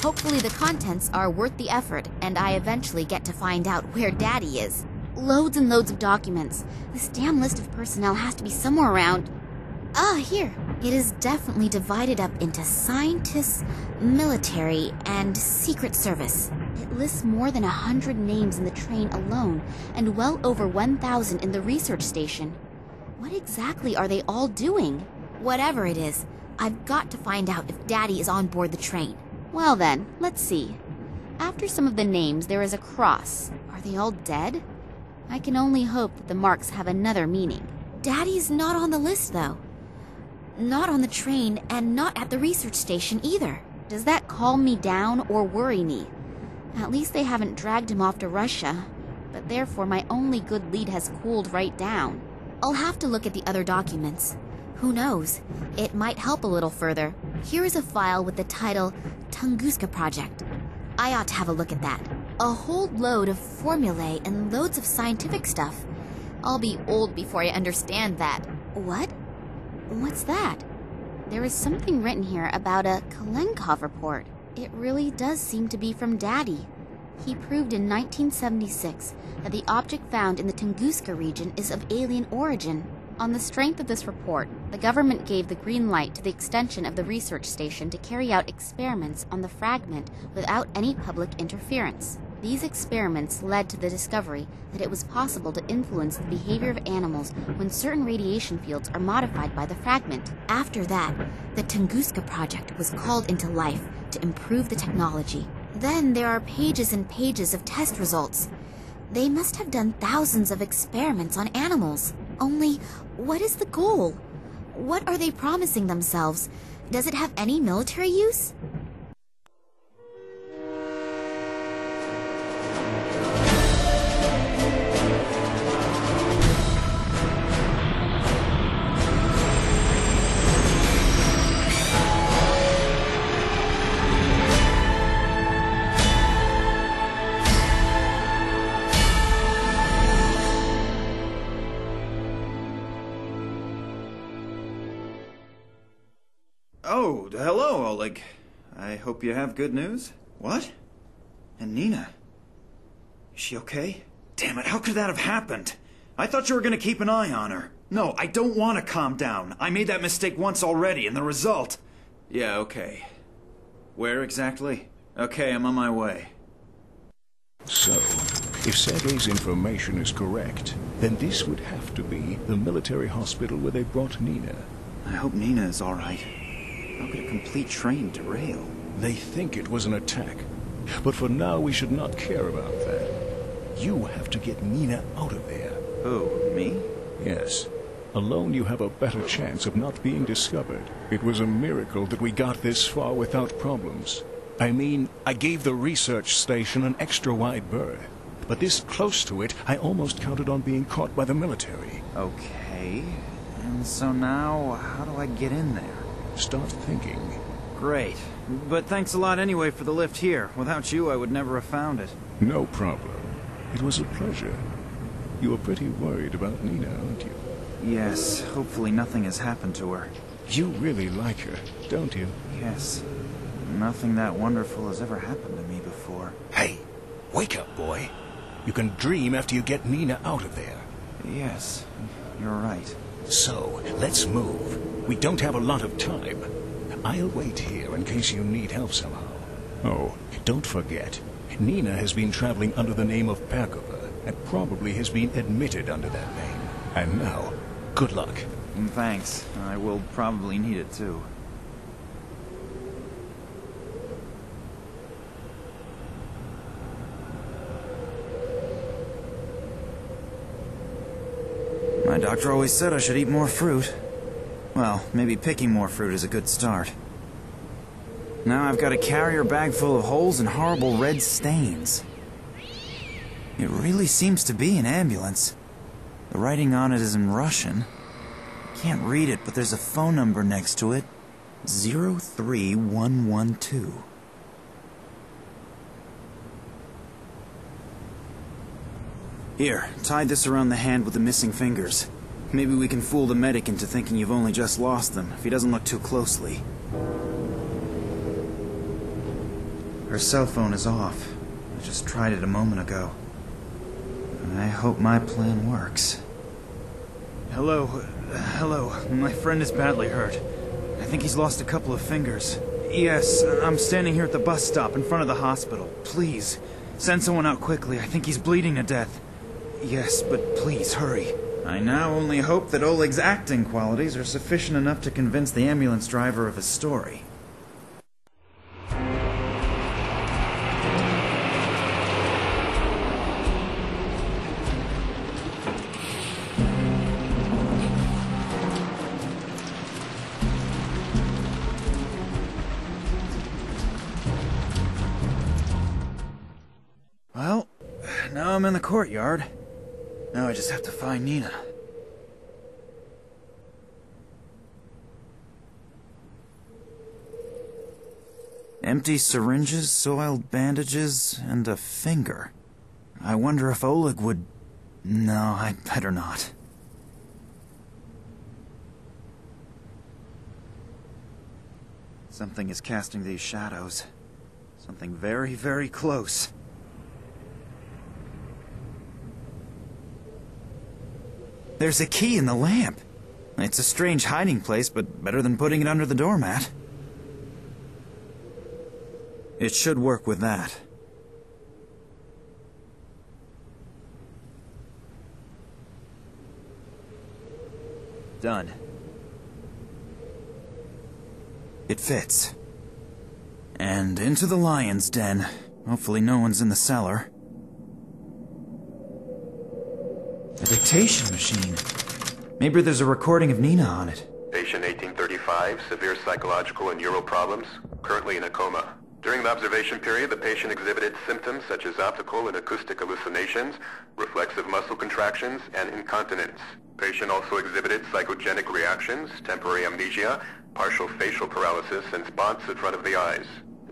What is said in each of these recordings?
Hopefully the contents are worth the effort, and I eventually get to find out where Daddy is. Loads and loads of documents. This damn list of personnel has to be somewhere around... Ah, here. It is definitely divided up into scientists, military, and secret service. It lists more than 100 names in the train alone, and well over 1,000 in the research station. What exactly are they all doing? Whatever it is, I've got to find out if Daddy is on board the train. Well then, let's see. After some of the names, there is a cross. Are they all dead? I can only hope that the marks have another meaning. Daddy's not on the list, though. Not on the train, and not at the research station either. Does that calm me down or worry me? At least they haven't dragged him off to Russia, but therefore my only good lead has cooled right down. I'll have to look at the other documents. Who knows? It might help a little further. Here is a file with the title Tunguska Project. I ought to have a look at that. A whole load of formulae and loads of scientific stuff. I'll be old before I understand that. What? What's that? There is something written here about a Kalenkov report. It really does seem to be from Daddy. He proved in 1976 that the object found in the Tunguska region is of alien origin. On the strength of this report, the government gave the green light to the extension of the research station to carry out experiments on the fragment without any public interference. These experiments led to the discovery that it was possible to influence the behavior of animals when certain radiation fields are modified by the fragment. After that, the Tunguska Project was called into life to improve the technology. Then there are pages and pages of test results. They must have done thousands of experiments on animals. Only, what is the goal? What are they promising themselves? Does it have any military use? Oh, hello, Oleg. I hope you have good news. What? And Nina? Is she okay? Damn it, how could that have happened? I thought you were gonna keep an eye on her. No, I don't want to calm down. I made that mistake once already, and the result... Yeah, okay. Where exactly? Okay, I'm on my way. So, if Sergei's information is correct, then this would have to be the military hospital where they brought Nina. I hope Nina is all right. How could a complete train derail? They think it was an attack. But for now, we should not care about that. You have to get Nina out of there. Who, me? Yes. Alone, you have a better chance of not being discovered. It was a miracle that we got this far without problems. I mean, I gave the research station an extra wide berth. But this close to it, I almost counted on being caught by the military. Okay. And so now, how do I get in there? Start thinking. Great. But thanks a lot anyway for the lift here. Without you, I would never have found it. No problem. It was a pleasure. You were pretty worried about Nina, aren't you? Yes. Hopefully nothing has happened to her. You really like her, don't you? Yes. Nothing that wonderful has ever happened to me before. Hey, wake up, boy. You can dream after you get Nina out of there. Yes, you're right. So, let's move. We don't have a lot of time. I'll wait here in case you need help somehow. Oh, don't forget, Nina has been traveling under the name of Perkova, and probably has been admitted under that name. And now, good luck. Thanks. I will probably need it too. My doctor always said I should eat more fruit. Well, maybe picking more fruit is a good start. Now I've got a carrier bag full of holes and horrible red stains. It really seems to be an ambulance. The writing on it is in Russian. Can't read it, but there's a phone number next to it. 03112. Here, tie this around the hand with the missing fingers. Maybe we can fool the medic into thinking you've only just lost them, if he doesn't look too closely. Her cell phone is off. I just tried it a moment ago. I hope my plan works. Hello. My friend is badly hurt. I think he's lost a couple of fingers. Yes, I'm standing here at the bus stop in front of the hospital. Please, send someone out quickly. I think he's bleeding to death. Yes, but please, hurry. I now only hope that Oleg's acting qualities are sufficient enough to convince the ambulance driver of his story. Well, now I'm in the courtyard. Now I just have to find Nina. Empty syringes, soiled bandages, and a finger. I wonder if Oleg would... No, I'd better not. Something is casting these shadows. Something very, very close. There's a key in the lamp. It's a strange hiding place, but better than putting it under the doormat. It should work with that. Done. It fits. And into the lion's den. Hopefully no one's in the cellar. A dictation machine. Maybe there's a recording of Nina on it. Patient 1835, severe psychological and neural problems, currently in a coma. During the observation period, the patient exhibited symptoms such as optical and acoustic hallucinations, reflexive muscle contractions, and incontinence. Patient also exhibited psychogenic reactions, temporary amnesia, partial facial paralysis, and spots in front of the eyes.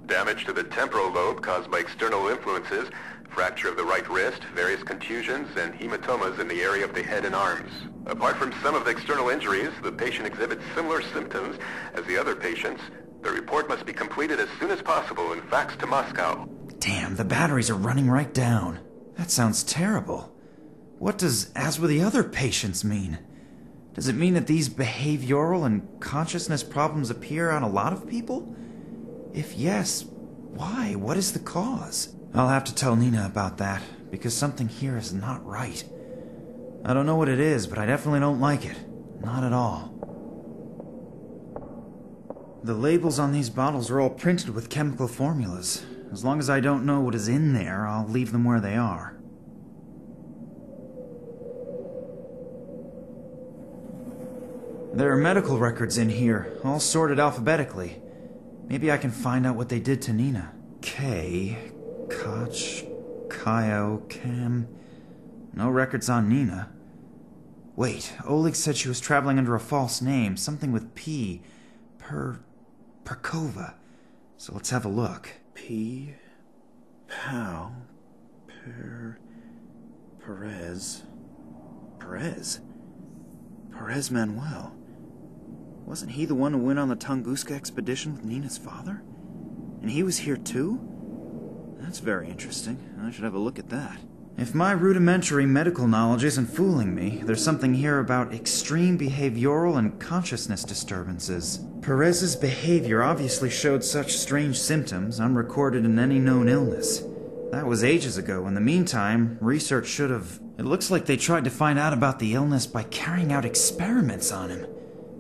Damage to the temporal lobe caused by external influences, fracture of the right wrist, various contusions, and hematomas in the area of the head and arms. Apart from some of the external injuries, the patient exhibits similar symptoms as the other patients. The report must be completed as soon as possible and faxed to Moscow. Damn, the batteries are running right down. That sounds terrible. What does "as with the other patients" mean? Does it mean that these behavioral and consciousness problems appear on a lot of people? If yes, why? What is the cause? I'll have to tell Nina about that, because something here is not right. I don't know what it is, but I definitely don't like it. Not at all. The labels on these bottles are all printed with chemical formulas. As long as I don't know what is in there, I'll leave them where they are. There are medical records in here, all sorted alphabetically. Maybe I can find out what they did to Nina. K, Koch, Kyo, Cam... No records on Nina. Wait, Oleg said she was traveling under a false name, something with P. Perkova. So let's have a look. P... Pow... Perez... Perez Manuel. Wasn't he the one who went on the Tunguska expedition with Nina's father? And he was here too? That's very interesting. I should have a look at that. If my rudimentary medical knowledge isn't fooling me, there's something here about extreme behavioral and consciousness disturbances. Perez's behavior obviously showed such strange symptoms, unrecorded in any known illness. That was ages ago. In the meantime, research should have... It looks like they tried to find out about the illness by carrying out experiments on him.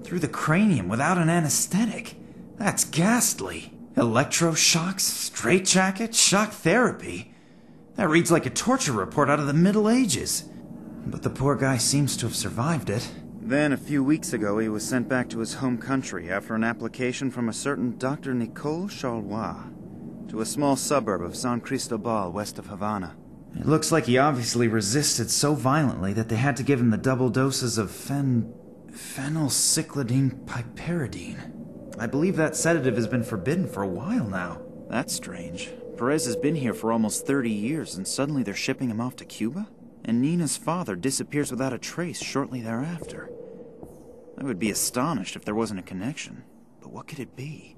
Through the cranium without an anesthetic. That's ghastly. Electroshocks, straitjacket, shock therapy. That reads like a torture report out of the Middle Ages. But the poor guy seems to have survived it. Then, a few weeks ago, he was sent back to his home country after an application from a certain Dr. Nicole Charlois to a small suburb of San Cristobal west of Havana. It looks like he obviously resisted so violently that they had to give him the double doses of phenylcyclidine piperidine. I believe that sedative has been forbidden for a while now. That's strange. Perez has been here for almost 30 years, and suddenly they're shipping him off to Cuba? And Nina's father disappears without a trace shortly thereafter. I would be astonished if there wasn't a connection. But what could it be?